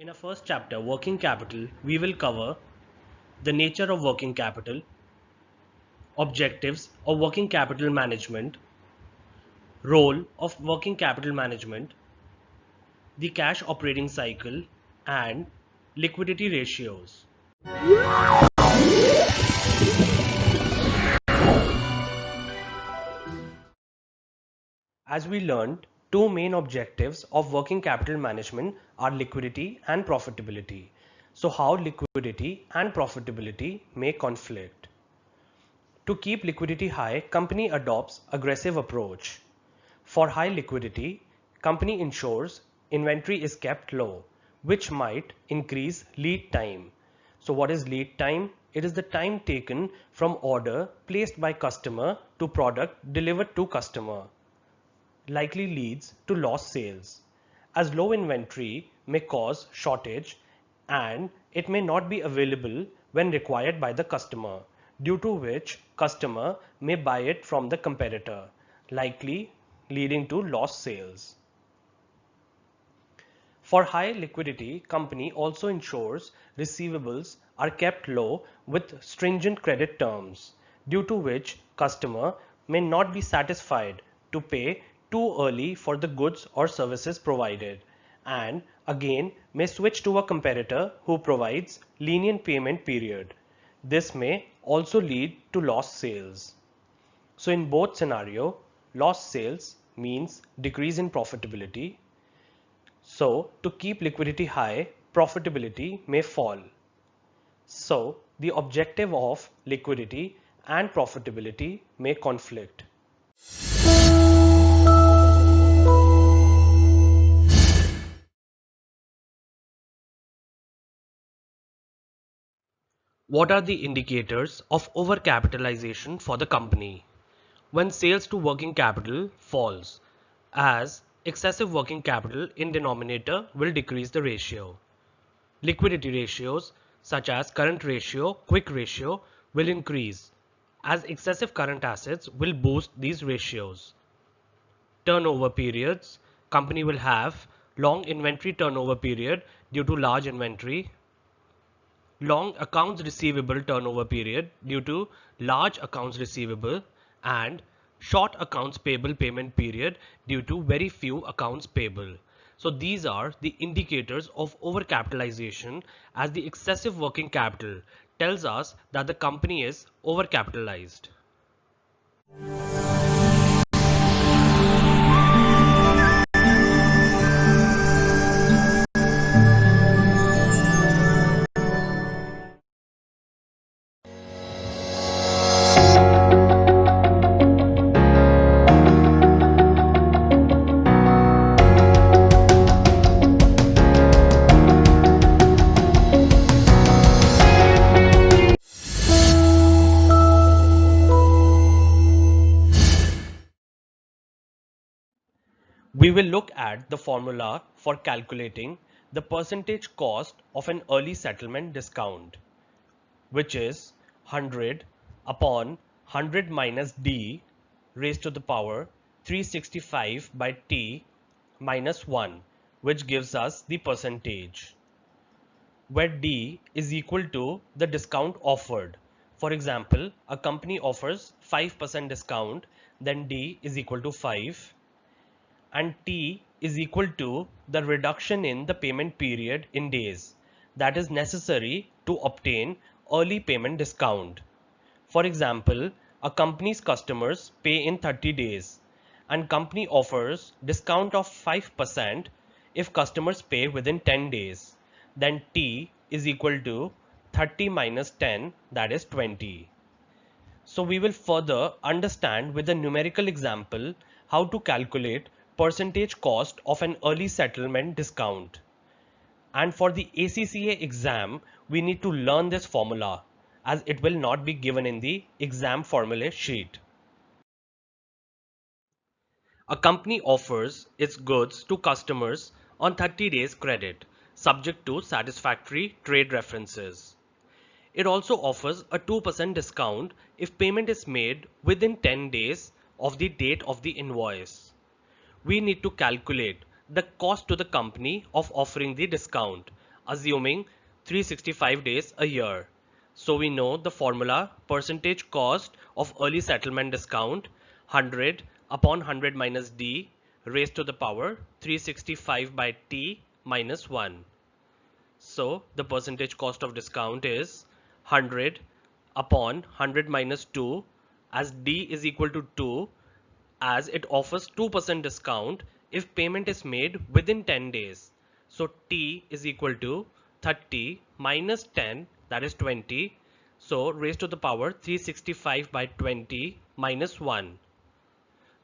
In our first chapter, Working Capital, we will cover the nature of working capital, objectives of working capital management, role of working capital management, the cash operating cycle, and liquidity ratios. As we learned, two main objectives of working capital management are liquidity and profitability. So how liquidity and profitability may conflict. To keep liquidity high, company adopts aggressive approach. For high liquidity, company ensures inventory is kept low, which might increase lead time. So what is lead time? It is the time taken from order placed by customer to product delivered to customer. Likely leads to lost sales, as low inventory may cause shortage and it may not be available when required by the customer, due to which customer may buy it from the competitor, likely leading to lost sales. For high liquidity, company also ensures receivables are kept low with stringent credit terms, due to which customer may not be satisfied to pay too early for the goods or services provided, and again may switch to a competitor who provides lenient payment period. This may also lead to lost sales. So in both scenario, lost sales means decrease in profitability. So to keep liquidity high, profitability may fall. So the objective of liquidity and profitability may conflict. What are the indicators of overcapitalization for the company? When sales to working capital falls, as excessive working capital in denominator will decrease the ratio. Liquidity ratios such as current ratio, quick ratio will increase, as excessive current assets will boost these ratios. Turnover periods, company will have long inventory turnover period due to large inventory, long accounts receivable turnover period due to large accounts receivable, and short accounts payable payment period due to very few accounts payable. So these are the indicators of overcapitalization, as the excessive working capital tells us that the company is overcapitalized. We will look at the formula for calculating the percentage cost of an early settlement discount, which is 100 upon 100 minus d raised to the power 365 by t minus 1, which gives us the percentage, where d is equal to the discount offered. For example, a company offers 5% discount, then d is equal to 5, and T is equal to the reduction in the payment period in days that is necessary to obtain early payment discount. For example, a company's customers pay in 30 days and company offers discount of 5% if customers pay within 10 days. Then T is equal to 30 minus 10, that is 20. So we will further understand with a numerical example how to calculate percentage cost of an early settlement discount. And for the ACCA exam, we need to learn this formula, as it will not be given in the exam formula sheet. A company offers its goods to customers on 30 days credit, subject to satisfactory trade references. It also offers a 2% discount if payment is made within 10 days of the date of the invoice. We need to calculate the cost to the company of offering the discount. assuming 365 days a year. So we know the formula: percentage cost of early settlement discount 100 upon 100 minus d raised to the power 365 by t minus 1. So the percentage cost of discount is 100 upon 100 minus 2, as d is equal to 2, as it offers 2% discount if payment is made within 10 days. So t is equal to 30 minus 10, that is 20. So raised to the power 365 by 20 minus 1.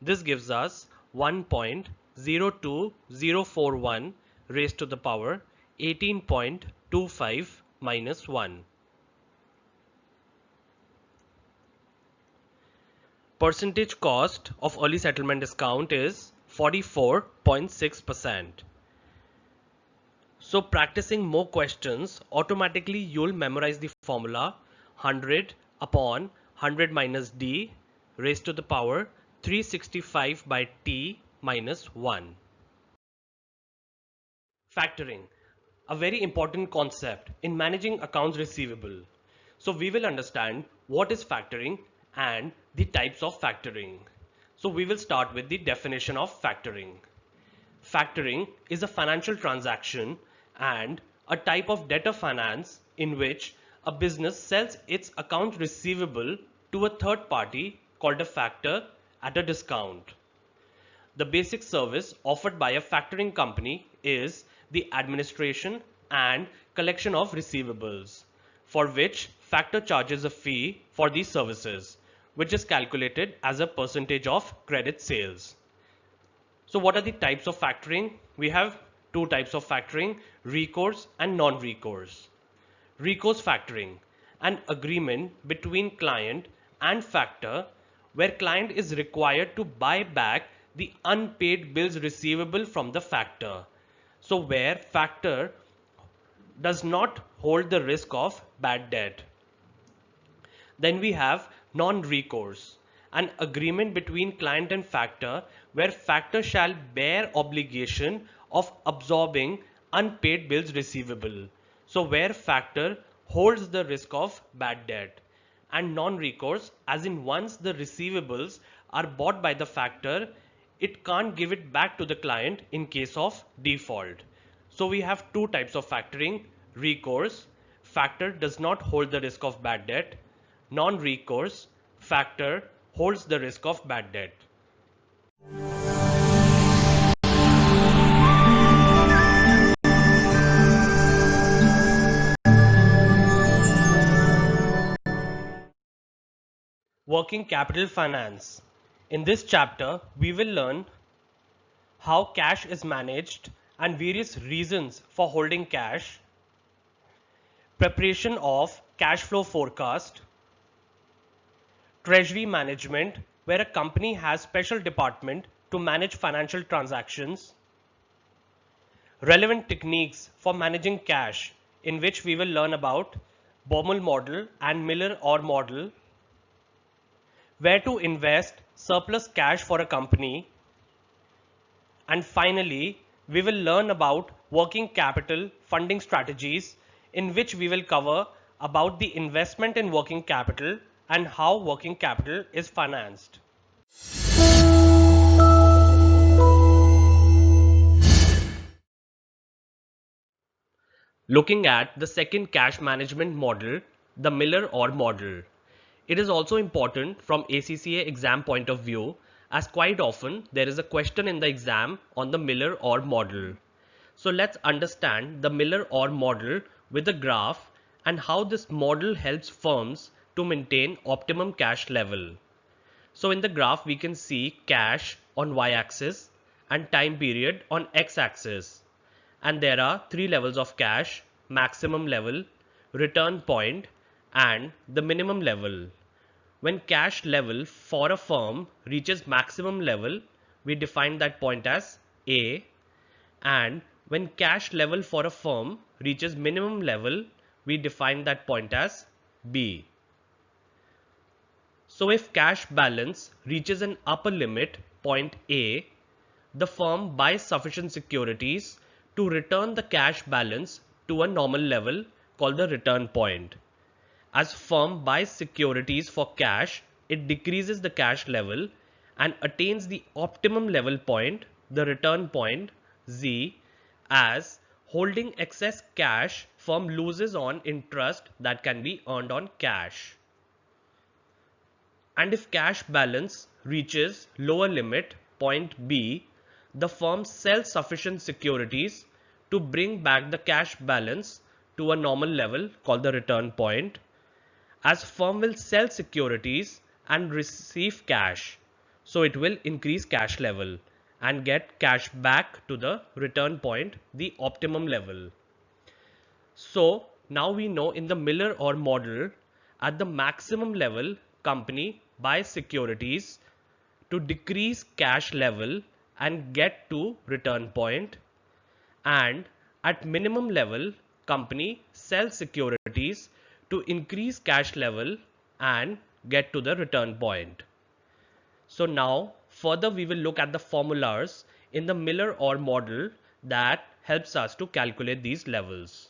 This gives us 1.02041 raised to the power 18.25 minus 1. Percentage cost of early settlement discount is 44.6%. So practicing more questions, automatically you'll memorize the formula 100 upon 100 minus d raised to the power 365 by t minus 1. Factoring, a very important concept in managing accounts receivable. So we will understand what is factoring and the types of factoring. So we will start with the definition of factoring. Factoring is a financial transaction and a type of debtor finance in which a business sells its account receivable to a third party called a factor at a discount. The basic service offered by a factoring company is the administration and collection of receivables, for which factor charges a fee for these services, which is calculated as a percentage of credit sales. So what are the types of factoring? We have two types of factoring: recourse and non-recourse. Recourse factoring, an agreement between client and factor where client is required to buy back the unpaid bills receivable from the factor. So where factor does not hold the risk of bad debt. Then we have non-recourse, an agreement between client and factor where factor shall bear obligation of absorbing unpaid bills receivable. So where factor holds the risk of bad debt. And non-recourse, as in once the receivables are bought by the factor, it can't give it back to the client in case of default. So we have two types of factoring: recourse, factor does not hold the risk of bad debt; non-recourse, factor holds the risk of bad debt. Working capital finance. In this chapter, we will learn how cash is managed and various reasons for holding cash, preparation of cash flow forecast, treasury management, where a company has special department to manage financial transactions, relevant techniques for managing cash, in which we will learn about Baumol model and Miller-Orr model, where to invest surplus cash for a company, and finally we will learn about working capital funding strategies, in which we will cover about the investment in working capital and how working capital is financed. Looking at the second cash management model, the Miller-Orr model. It is also important from ACCA exam point of view, as quite often there is a question in the exam on the Miller-Orr model. So let's understand the Miller-Orr model with a graph and how this model helps firms to maintain optimum cash level. So in the graph we can see cash on y-axis and time period on x-axis. And there are three levels of cash: maximum level, return point, and the minimum level. When cash level for a firm reaches maximum level, we define that point as A, and when cash level for a firm reaches minimum level, we define that point as B. So if cash balance reaches an upper limit, point A, the firm buys sufficient securities to return the cash balance to a normal level called the return point. As firm buys securities for cash, it decreases the cash level and attains the optimum level point, the return point Z, as holding excess cash, firm loses on interest that can be earned on cash. And if cash balance reaches lower limit, point B, the firm sells sufficient securities to bring back the cash balance to a normal level called the return point, as firm will sell securities and receive cash, so it will increase cash level and get cash back to the return point, the optimum level. So now we know in the Miller-Orr model, at the maximum level, company buys securities to decrease cash level and get to return point, and at minimum level, company sells securities to increase cash level and get to the return point. So now further we will look at the formulas in the Miller-Orr model that helps us to calculate these levels.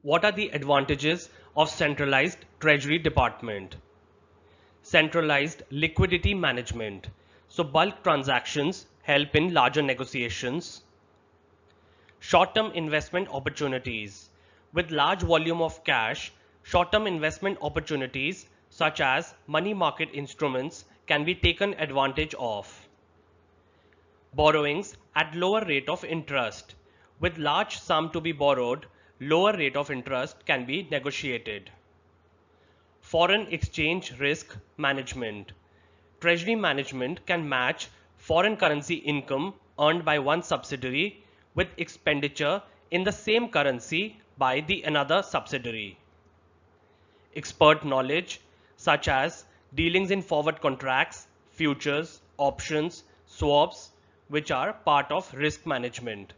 What are the advantages of centralized treasury department? Centralized liquidity management. So bulk transactions help in larger negotiations. Short-term investment opportunities. With large volume of cash, short-term investment opportunities such as money market instruments can be taken advantage of. Borrowings at lower rate of interest. With large sum to be borrowed, lower rate of interest can be negotiated. Foreign exchange risk management. Treasury management can match foreign currency income earned by one subsidiary with expenditure in the same currency by the another subsidiary. Expert knowledge such as dealings in forward contracts, futures, options, swaps, which are part of risk management.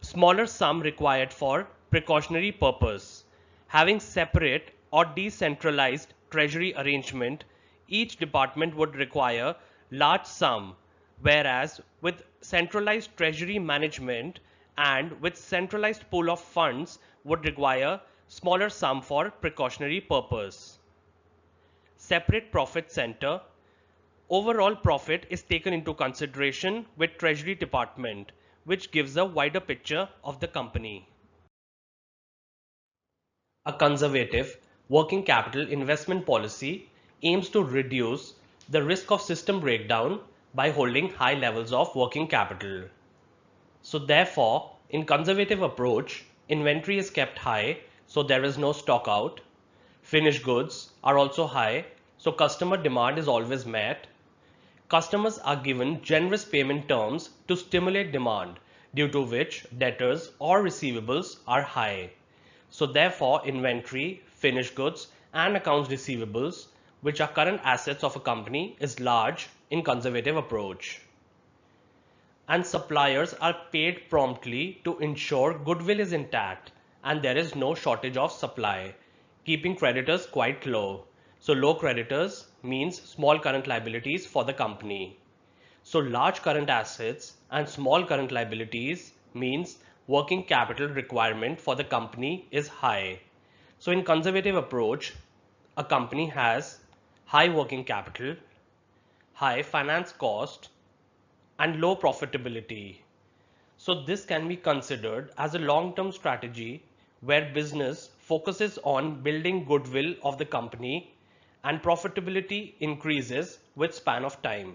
Smaller sum required for precautionary purpose. Having separate or decentralized treasury arrangement, each department would require large sum, whereas with centralized treasury management and with centralized pool of funds would require smaller sum for precautionary purpose. Separate profit center. Overall profit is taken into consideration with treasury department, which gives a wider picture of the company. A conservative working capital investment policy aims to reduce the risk of system breakdown by holding high levels of working capital. So therefore, in conservative approach, inventory is kept high, so there is no stock out. Finished goods are also high, so customer demand is always met. Customers are given generous payment terms to stimulate demand, due to which debtors or receivables are high. So therefore, inventory, finished goods and accounts receivables, which are current assets of a company, is large in conservative approach. And suppliers are paid promptly to ensure goodwill is intact and there is no shortage of supply, keeping creditors quite low. So low creditors means small current liabilities for the company. So large current assets and small current liabilities means working capital requirement for the company is high. So in conservative approach, a company has high working capital, high finance cost and low profitability. So this can be considered as a long-term strategy where business focuses on building goodwill of the company and profitability increases with span of time.